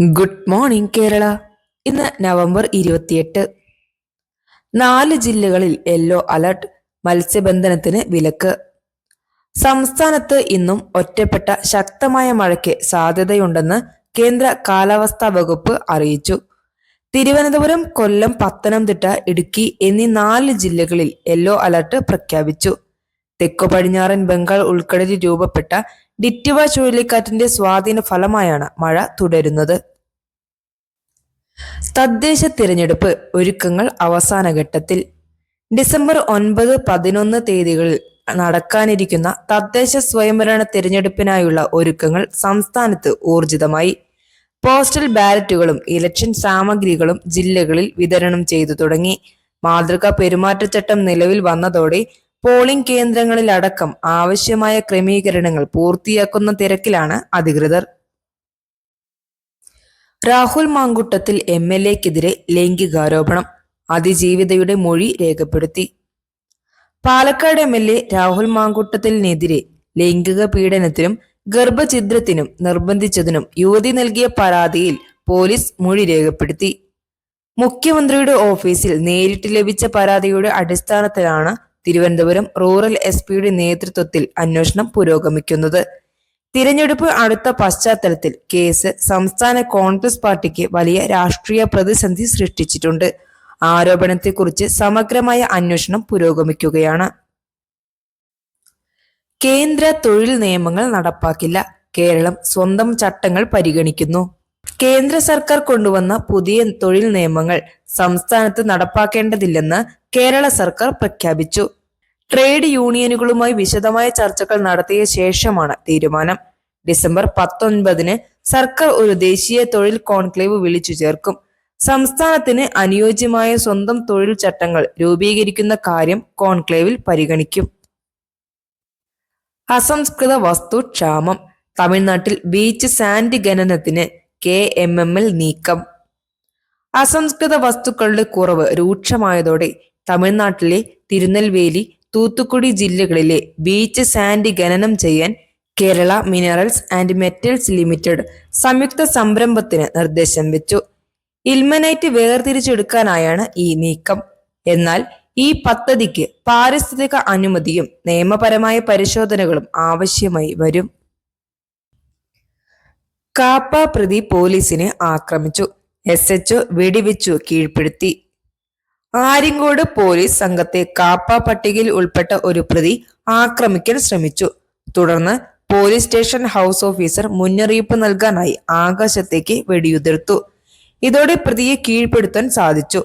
Good morning Kerala. ഇന്ന് November 28. 4 ജില്ലകളിൽ yellow alert. മത്സ്യബന്ധനത്തിന് വിലക്ക്. സംസ്ഥാനത്ത് ഇന്നും ഒറ്റപ്പെട്ട ശക്തമായ മഴയ്ക്ക് സാധ്യതയുണ്ടെന്ന് കേന്ദ്ര കാലാവസ്ഥാ വകുപ്പ് അറിയിച്ചു. തിരുവനന്തപുരം, കൊല്ലം, പത്തനംതിട്ട, ഇടുക്കി എന്നീ 4 ജില്ലകളിൽ യെല്ലോ അലർട്ട് പ്രഖ്യാപിച്ചു. തെക്കു പടിഞ്ഞാറൻ ബംഗാൾ ഉൾക്കടലിൽ രൂപപ്പെട്ട ഡിറ്റുവ ചുഴലിക്കാറ്റിന്റെ സ്വാധീന ഫലമായാണ് മഴ തുടരുന്നത്. തദ്ദേശ തിരഞ്ഞെടുപ്പ് ഒരുക്കങ്ങൾ അവസാന ഘട്ടത്തിൽ. ഡിസംബർ 9, 11 തീയതികളിൽ നടക്കാനിരിക്കുന്ന തദ്ദേശ സ്വയംഭരണ തിരഞ്ഞെടുപ്പിനായുള്ള ഒരുക്കങ്ങൾ സംസ്ഥാനത്ത് ഊർജിതമായി. പോസ്റ്റൽ ബാലറ്റുകളും ഇലക്ഷൻ സാമഗ്രികളും ജില്ലകളിൽ വിതരണം ചെയ്തു തുടങ്ങി. മാതൃകാ പെരുമാറ്റച്ചട്ടം നിലവിൽ വന്നതോടെ പോളിംഗ് കേന്ദ്രങ്ങളിലടക്കം ആവശ്യമായ ക്രമീകരണങ്ങൾ പൂർത്തിയാക്കുന്ന തിരക്കിലാണ് അധികൃതർ. രാഹുൽ മാങ്കൂട്ടത്തിൽ MLA-ക്കെതിരെ ലൈംഗികാരോപണം. അതിജീവിതയുടെ മൊഴി രേഖപ്പെടുത്തി. പാലക്കാട് MLA രാഹുൽ മാങ്കൂട്ടത്തിനെതിരെ ലൈംഗിക പീഡനത്തിനും ഗർഭഛിദ്രത്തിനും നിർബന്ധിച്ചതിനും യുവതി നൽകിയ പരാതിയിൽ പോലീസ് മൊഴി രേഖപ്പെടുത്തി. മുഖ്യമന്ത്രിയുടെ ഓഫീസിൽ നേരിട്ട് ലഭിച്ച പരാതിയുടെ അടിസ്ഥാനത്തിലാണ് തിരുവനന്തപുരം റൂറൽ SP-യുടെ നേതൃത്വത്തിൽ അന്വേഷണം പുരോഗമിക്കുന്നത്. തിരഞ്ഞെടുപ്പ് അടുത്ത പശ്ചാത്തലത്തിൽ കേസ് സംസ്ഥാന കോൺഗ്രസ് പാർട്ടിക്ക് വലിയ രാഷ്ട്രീയ പ്രതിസന്ധി സൃഷ്ടിച്ചിട്ടുണ്ട്. ആരോപണത്തെക്കുറിച്ച് സമഗ്രമായ അന്വേഷണം പുരോഗമിക്കുകയാണ്. കേന്ദ്ര തൊഴിൽ നിയമങ്ങൾ നടപ്പാക്കില്ല. കേരളം സ്വന്തം ചട്ടങ്ങൾ പരിഗണിക്കുന്നു. കേന്ദ്ര സർക്കാർ കൊണ്ടുവന്ന പുതിയ തൊഴിൽ നിയമങ്ങൾ സംസ്ഥാനത്ത് നടപ്പാക്കേണ്ടതില്ലെന്ന് കേരള സർക്കാർ പ്രഖ്യാപിച്ചു. ട്രേഡ് യൂണിയനുകളുമായി വിശദമായ ചർച്ചകൾ നടത്തിയ ശേഷമാണ് തീരുമാനം. ഡിസംബർ 19 സർക്കാർ ഒരു ദേശീയ തൊഴിൽ കോൺക്ലേവ് വിളിച്ചു ചേർക്കും. സംസ്ഥാനത്തിന് അനുയോജ്യമായ സ്വന്തം തൊഴിൽ ചട്ടങ്ങൾ രൂപീകരിക്കുന്ന കാര്യം കോൺക്ലേവിൽ പരിഗണിക്കും. അസംസ്കൃത വസ്തു ക്ഷാമം. തമിഴ്നാട്ടിൽ ബീച്ച് സാൻഡ് ഖനനത്തിന് KMML നീക്കം. അസംസ്കൃത വസ്തുക്കളുടെ കുറവ് രൂക്ഷമായതോടെ തമിഴ്നാട്ടിലെ തിരുനെൽവേലി, തൂത്തുക്കുടി ജില്ലകളിലെ ബീച്ച് സാൻഡ് ഖനനം ചെയ്യാൻ Kerala minerals and metals limited സംയുക്ത സംരംഭത്തിന് നിർദ്ദേശം വെച്ചു. ഇൽമനൈറ്റ് വേർതിരിച്ചെടുക്കാനായാണ് ഈ നീക്കം. എന്നാൽ ഈ പദ്ധതിക്ക് പാരിസ്ഥിതിക അനുമതിയും നിയമപരമായ പരിശോധനകളും ആവശ്യമായി വരും. കാപ്പ പ്രതി പോലീസിനെ ആക്രമിച്ചു. SHO വെടിവെച്ചു കീഴ്പ്പെടുത്തി. ആര്യങ്കോട് പോലീസ് സംഘത്തെ കാപ്പ പട്ടികയിൽ ഉൾപ്പെട്ട ഒരു പ്രതി ആക്രമിക്കാൻ ശ്രമിച്ചു. തുടർന്ന് പോലീസ് സ്റ്റേഷൻ ഹൗസ് ഓഫീസർ മുന്നറിയിപ്പ് നൽകാനായി ആകാശത്തേക്ക് വെടിയുതിർത്തു. ഇതോടെ പ്രതിയെ കീഴ്പ്പെടുത്താൻ സാധിച്ചു.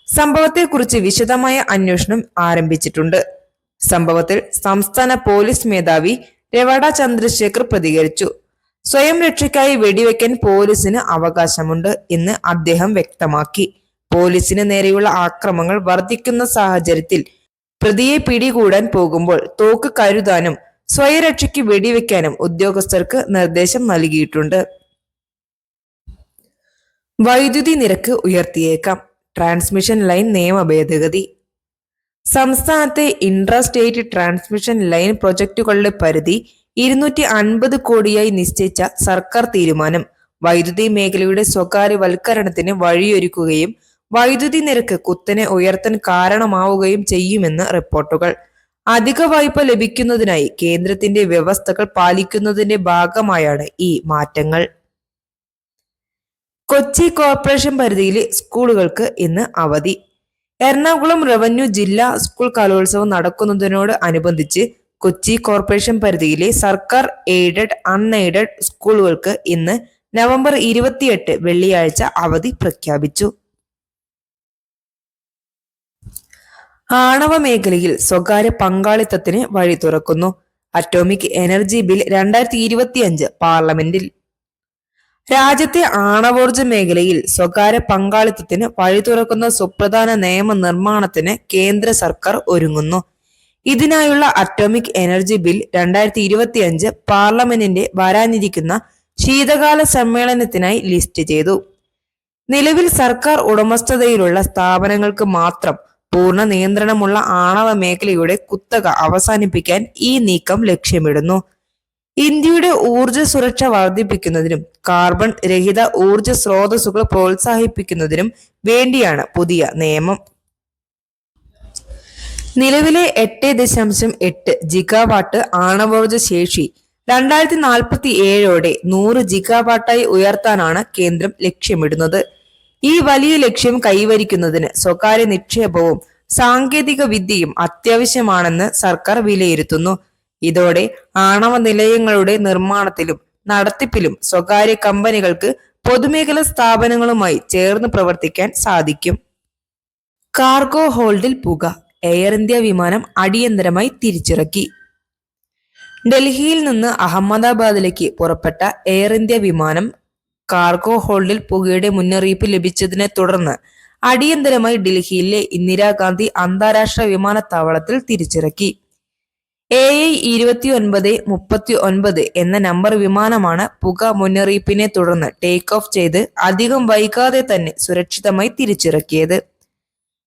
സംഭവത്തെക്കുറിച്ച് വിശദമായ അന്വേഷണം ആരംഭിച്ചിട്ടുണ്ട്. സംഭവത്തിൽ സംസ്ഥാന പോലീസ് മേധാവി രവട ചന്ദ്രശേഖർ പ്രതികരിച്ചു. സ്വയം രക്ഷയ്ക്കായി വെടിവെക്കാൻ പോലീസിന് അവകാശമുണ്ട് എന്ന് അദ്ദേഹം വ്യക്തമാക്കി. പോലീസിന് നേരെയുള്ള ആക്രമണങ്ങൾ വർദ്ധിക്കുന്ന സാഹചര്യത്തിൽ പ്രതിയെ പിടികൂടാൻ പോകുമ്പോൾ തോക്ക് കരുതാനും സ്വയരക്ഷയ്ക്ക് വെടിവെക്കാനും ഉദ്യോഗസ്ഥർക്ക് നിർദ്ദേശം നൽകിയിട്ടുണ്ട്. വൈദ്യുതി നിരക്ക് ഉയർത്തിയേക്കാം. ട്രാൻസ്മിഷൻ ലൈൻ നിയമ ഭേദഗതി. സംസ്ഥാനത്തെ ഇൻട്രാ സ്റ്റേറ്റ് ട്രാൻസ്മിഷൻ ലൈൻ പ്രൊജക്ടുകളുടെ പരിധി 250 കോടിയായി നിശ്ചയിച്ച സർക്കാർ തീരുമാനം വൈദ്യുതി മേഖലയുടെ സ്വകാര്യവൽക്കരണത്തിന് വഴിയൊരുക്കുകയും വൈദ്യുതി നിരക്ക് കുത്തനെ ഉയർത്താൻ കാരണമാവുകയും ചെയ്യുമെന്ന് റിപ്പോർട്ടുകൾ. അധിക വായ്പ ലഭിക്കുന്നതിനായി കേന്ദ്രത്തിന്റെ വ്യവസ്ഥകൾ പാലിക്കുന്നതിന്റെ ഭാഗമായാണ് ഈ മാറ്റങ്ങൾ. കൊച്ചി കോർപ്പറേഷൻ പരിധിയിലെ സ്കൂളുകൾക്ക് ഇന്ന് അവധി. എറണാകുളം റവന്യൂ ജില്ലാ സ്കൂൾ കലോത്സവം നടക്കുന്നതിനോട് അനുബന്ധിച്ച് കൊച്ചി കോർപ്പറേഷൻ പരിധിയിലെ സർക്കാർ എയ്ഡഡ്, അൺഎയ്ഡഡ് സ്കൂളുകൾക്ക് ഇന്ന് നവംബർ 28 വെള്ളിയാഴ്ച അവധി പ്രഖ്യാപിച്ചു. ആണവ മേഖലയിൽ സ്വകാര്യ പങ്കാളിത്തത്തിന് വഴി തുറക്കുന്നു. അറ്റോമിക് എനർജി ബിൽ 2025 പാർലമെന്റിൽ. രാജ്യത്തെ ആണവോർജ മേഖലയിൽ സ്വകാര്യ പങ്കാളിത്തത്തിന് വഴി തുറക്കുന്ന സുപ്രധാന നിയമ നിർമ്മാണത്തിന് കേന്ദ്ര സർക്കാർ ഒരുങ്ങുന്നു. ഇതിനായുള്ള അറ്റോമിക് എനർജി ബിൽ 2025 പാർലമെന്റിന്റെ വരാനിരിക്കുന്ന ശീതകാല സമ്മേളനത്തിനായി ലിസ്റ്റ് ചെയ്തു. നിലവിൽ സർക്കാർ ഉടമസ്ഥതയിലുള്ള സ്ഥാപനങ്ങൾക്ക് മാത്രം പൂർണ്ണ നിയന്ത്രണമുള്ള ആണവ മേഖലയുടെ കുത്തക അവസാനിപ്പിക്കാൻ ഈ നീക്കം ലക്ഷ്യമിടുന്നു. ഇന്ത്യയുടെ ഊർജ സുരക്ഷ വർദ്ധിപ്പിക്കുന്നതിനും കാർബൺ രഹിത ഊർജ സ്രോതസ്സുകൾ പ്രോത്സാഹിപ്പിക്കുന്നതിനും വേണ്ടിയാണ് പുതിയ നിയമം. നിലവിലെ 8.8 ജിഗാവാട്ട് ആണവോർജ ശേഷി 2047ഓടെ 100 ജിഗാവാട്ടായി ഉയർത്താനാണ് കേന്ദ്രം ലക്ഷ്യമിടുന്നത്. ഈ വലിയ ലക്ഷ്യം കൈവരിക്കുന്നതിന് സ്വകാര്യ നിക്ഷേപവും സാങ്കേതിക വിദ്യയും അത്യാവശ്യമാണെന്ന് സർക്കാർ വിലയിരുത്തുന്നു. ഇതോടെ ആണവ നിലയങ്ങളുടെ നിർമ്മാണത്തിലും നടത്തിപ്പിലും സ്വകാര്യ കമ്പനികൾക്ക് പൊതുമേഖലാ സ്ഥാപനങ്ങളുമായി ചേർന്ന് പ്രവർത്തിക്കാൻ സാധിക്കും. കാർഗോ ഹോൾഡിൽ പുക, എയർ ഇന്ത്യ വിമാനം അടിയന്തരമായി തിരിച്ചിറക്കി. ഡൽഹിയിൽ നിന്ന് അഹമ്മദാബാദിലേക്ക് പുറപ്പെട്ട എയർ ഇന്ത്യ വിമാനം കാർഗോ ഹോൾഡിൽ പുകയുടെ മുന്നറിയിപ്പ് ലഭിച്ചതിനെ തുടർന്ന് അടിയന്തരമായി ഡൽഹിയിലെ ഇന്ദിരാഗാന്ധി അന്താരാഷ്ട്ര വിമാനത്താവളത്തിൽ തിരിച്ചിറക്കി. AI-2939 എന്ന നമ്പർ വിമാനമാണ് പുക മുന്നറിയിപ്പിനെ തുടർന്ന് ടേക്ക് ഓഫ് ചെയ്ത് അധികം വൈകാതെ തന്നെ സുരക്ഷിതമായി തിരിച്ചിറക്കിയത്.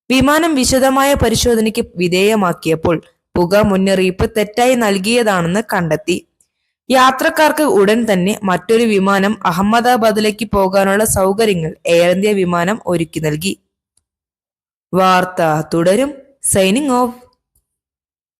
വിമാനം വിശദമായ പരിശോധനയ്ക്ക് വിധേയമാക്കിയപ്പോൾ പുക മുന്നറിയിപ്പ് തെറ്റായി നൽകിയതാണെന്ന് കണ്ടെത്തി. യാത്രക്കാർക്ക് ഉടൻ തന്നെ മറ്റൊരു വിമാനം അഹമ്മദാബാദിലേക്ക് പോകാനുള്ള സൗകര്യങ്ങൾ എയർ ഇന്ത്യ വിമാനം ഒരുക്കി നൽകി. വാർത്ത തുടരും. Signing off.